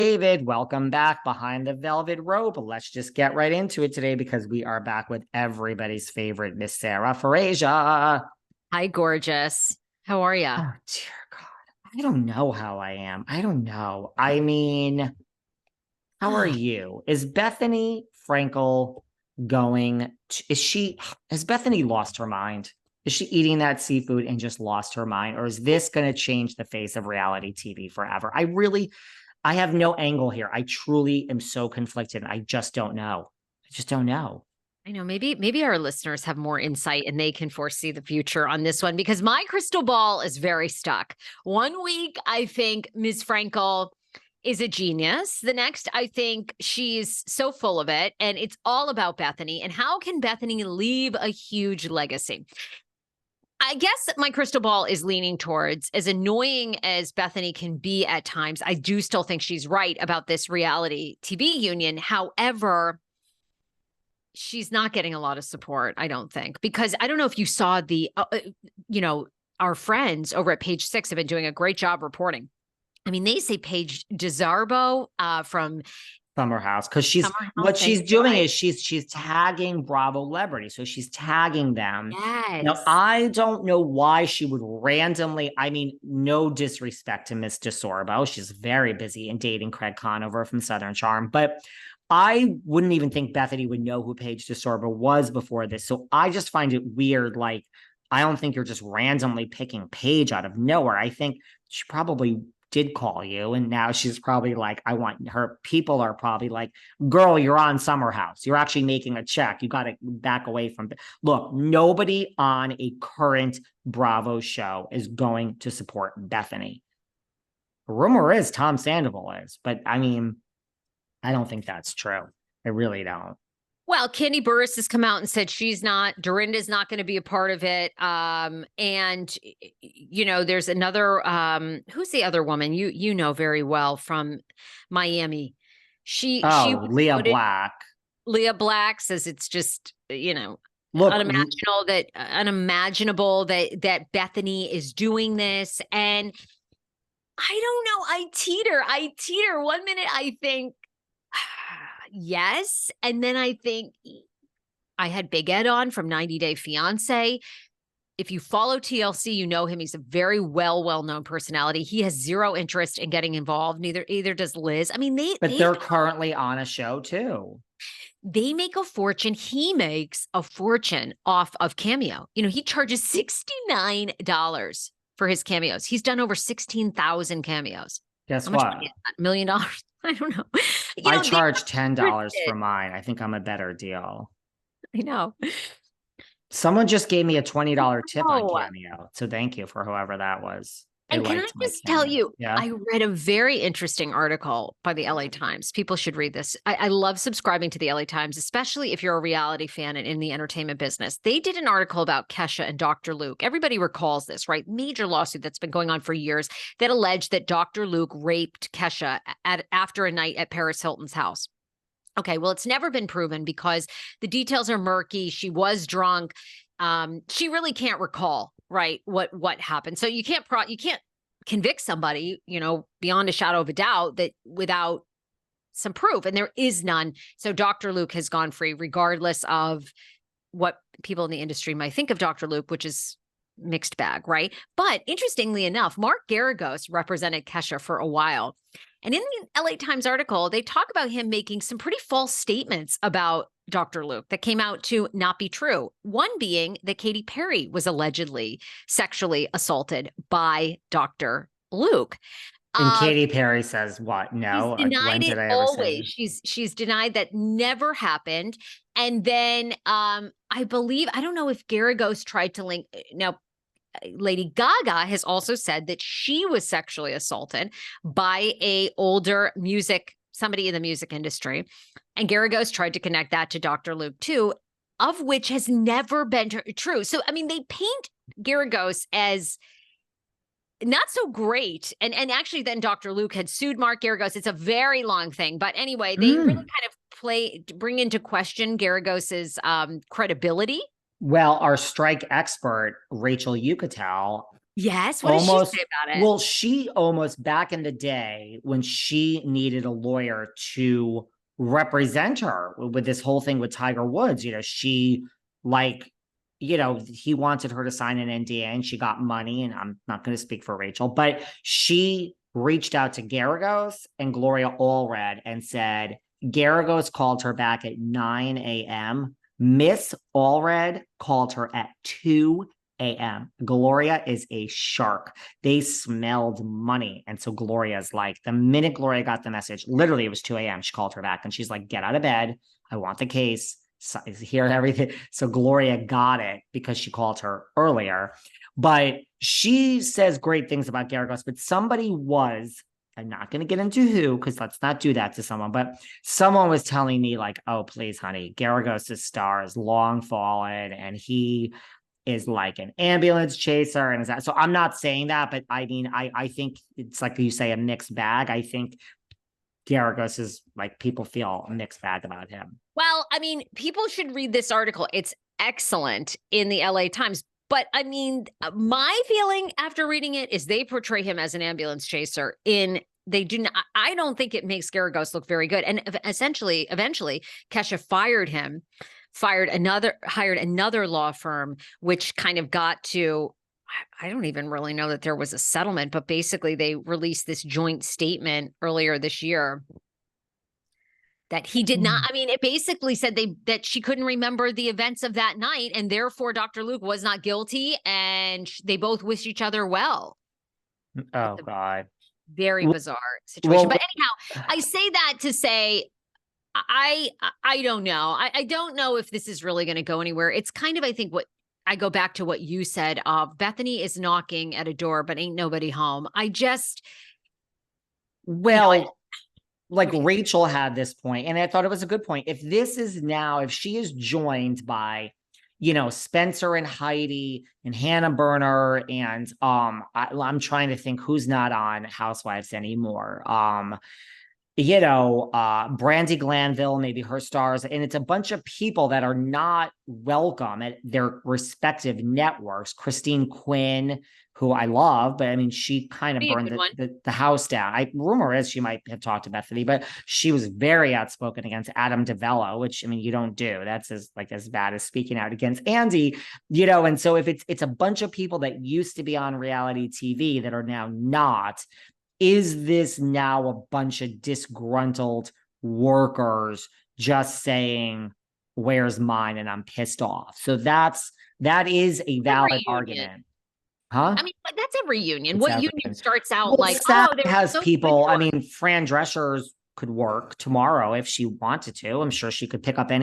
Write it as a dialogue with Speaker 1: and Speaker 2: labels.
Speaker 1: David, welcome back behind the velvet rope. Let's just get right into it today because we are back with everybody's favorite Miss Sarah Fraser.
Speaker 2: Hi, gorgeous. How are you?
Speaker 1: Oh, dear God. I don't know how I am. I don't know. I mean, how are you? Is Bethenny Frankel has Bethenny lost her mind? Is she eating that seafood and just lost her mind? Or is this going to change the face of reality TV forever? I have no angle here. I truly am so conflicted. I just don't know. I just don't know.
Speaker 2: I know maybe our listeners have more insight and they can foresee the future on this one because my crystal ball is very stuck. One week, I think Ms. Frankel is a genius. The next, I think she's so full of it and it's all about Bethenny and how can Bethenny leave a huge legacy? I guess my crystal ball is leaning towards, as annoying as Bethenny can be at times, I do still think she's right about this reality TV union. However, she's not getting a lot of support, I don't think, because I don't know if you saw our friends over at Page Six have been doing a great job reporting. I mean, they say Paige DeZarbo from
Speaker 1: Summer House, because she's tagging Bravolebrities, so she's tagging them.
Speaker 2: Yes.
Speaker 1: Now, I don't know why she would randomly. I mean, no disrespect to Miss DeSorbo, she's very busy and dating Craig Conover from Southern Charm, but I wouldn't even think Bethenny would know who Paige DeSorbo was before this. So I just find it weird. Like, I don't think you're just randomly picking Paige out of nowhere. I think she probably did call you and now she's probably like, I want her. People are probably like, girl, you're on Summer House, you're actually making a check, you got to back away from it. Look, nobody on a current Bravo show is going to support Bethenny. The rumor is Tom Sandoval is, but I mean, I don't think that's true. I really don't.
Speaker 2: Well, Candy Burris has come out and said Dorinda's not going to be a part of it. And there's another, who's the other woman you know very well from Miami. She
Speaker 1: Leah Black.
Speaker 2: Leah Black says it's just, unimaginable that Bethenny is doing this. And I don't know. I teeter. 1 minute I think, yes. And then I think I had Big Ed on from 90 Day Fiance. If you follow TLC, you know him. He's a very well-known personality. He has zero interest in getting involved. Either does Liz. I mean,
Speaker 1: they're currently on a show too.
Speaker 2: They make a fortune. He makes a fortune off of Cameo. He charges $69 for his cameos. He's done over 16,000 cameos.
Speaker 1: Guess what?
Speaker 2: $1 million. I don't know.
Speaker 1: I charge $10 for mine. I think I'm a better deal.
Speaker 2: I know.
Speaker 1: Someone just gave me a $20 tip on Cameo. So thank you for whoever that was.
Speaker 2: And can I just tell you, I read a very interesting article by the LA Times. People should read this. I love subscribing to the LA Times, especially if you're a reality fan and in the entertainment business. They did an article about Kesha and Dr. Luke. Everybody recalls this, right? Major lawsuit that's been going on for years that alleged that Dr. Luke raped Kesha after a night at Paris Hilton's house. Okay, well, it's never been proven because the details are murky. She was drunk. She really can't recall, right, what happened. So you can't convict somebody, beyond a shadow of a doubt that without some proof, and there is none. So Dr. Luke has gone free, regardless of what people in the industry might think of Dr. Luke, which is mixed bag, right? But interestingly enough, Mark Geragos represented Kesha for a while. And in the LA Times article, they talk about him making some pretty false statements about Dr. Luke that came out to not be true. One being that Katy Perry was allegedly sexually assaulted by Dr. Luke.
Speaker 1: And Katy Perry says what? No.
Speaker 2: She's denied it always. She's denied that never happened. And then I don't know if Geragos tried to link. Now, Lady Gaga has also said that she was sexually assaulted by somebody in the music industry. And Geragos tried to connect that to Dr. Luke too, of which has never been true. So, I mean, they paint Geragos as not so great. And actually then Dr. Luke had sued Mark Geragos. It's a very long thing. But anyway, they really kind of bring into question Geragos's credibility.
Speaker 1: Well, our strike expert, Rachel Yucatel,
Speaker 2: Yes. What did she say about it?
Speaker 1: Well, she almost back in the day when she needed a lawyer to represent her with this whole thing with Tiger Woods, she like, he wanted her to sign an NDA and she got money. And I'm not going to speak for Rachel, but she reached out to Geragos and Gloria Allred and said, Geragos called her back at 9 a.m. Miss Allred called her at 2 a.m. Gloria is a shark. They smelled money. And so Gloria's like, the minute Gloria got the message, literally it was 2 a.m. She called her back and she's like, get out of bed. I want the case. Hear everything. So Gloria got it because she called her earlier. But she says great things about Geragos, but I'm not going to get into who, because let's not do that to someone, but someone was telling me like, oh, please, honey, Geragos' star is long fallen and he is like an ambulance chaser. And is that, so I'm not saying that, but I mean, I think it's like you say, a mixed bag. I think Geragos is like, people feel a mixed bag about him.
Speaker 2: Well, I mean, people should read this article. It's excellent in the LA Times. But I mean, my feeling after reading it is they portray him as an ambulance chaser they do not, I don't think it makes Geragos look very good. And eventually, Kesha hired another law firm, which kind of got to, I don't even really know that there was a settlement, but basically they released this joint statement earlier this year that he did not. I mean, it basically said that she couldn't remember the events of that night, and therefore Dr. Luke was not guilty, and they both wish each other well.
Speaker 1: Oh, God.
Speaker 2: Very bizarre situation. But anyhow, I say that to say, I don't know. I don't know if this is really going to go anywhere. It's kind of, I think, what I go back to what you said of Bethenny is knocking at a door, but ain't nobody home.
Speaker 1: Like Rachel had this point, and I thought it was a good point. If she is joined by, Spencer and Heidi and Hannah Berner, and I'm trying to think who's not on Housewives anymore. Brandy Glanville, maybe her stars, and it's a bunch of people that are not welcome at their respective networks. Christine Quinn, who I love, but I mean, she kind of burned the house down. Rumor is she might have talked to Bethenny, but she was very outspoken against Adam DeVello, which, I mean, you don't do. That's as bad as speaking out against Andy, and so if it's a bunch of people that used to be on reality TV that are now not, is this now a bunch of disgruntled workers just saying, where's mine? And I'm pissed off. So that is a valid argument. Huh?
Speaker 2: I mean, that's every union. What union starts out
Speaker 1: has people? I mean, Fran Drescher's could work tomorrow if she wanted to. I'm sure she could pick up any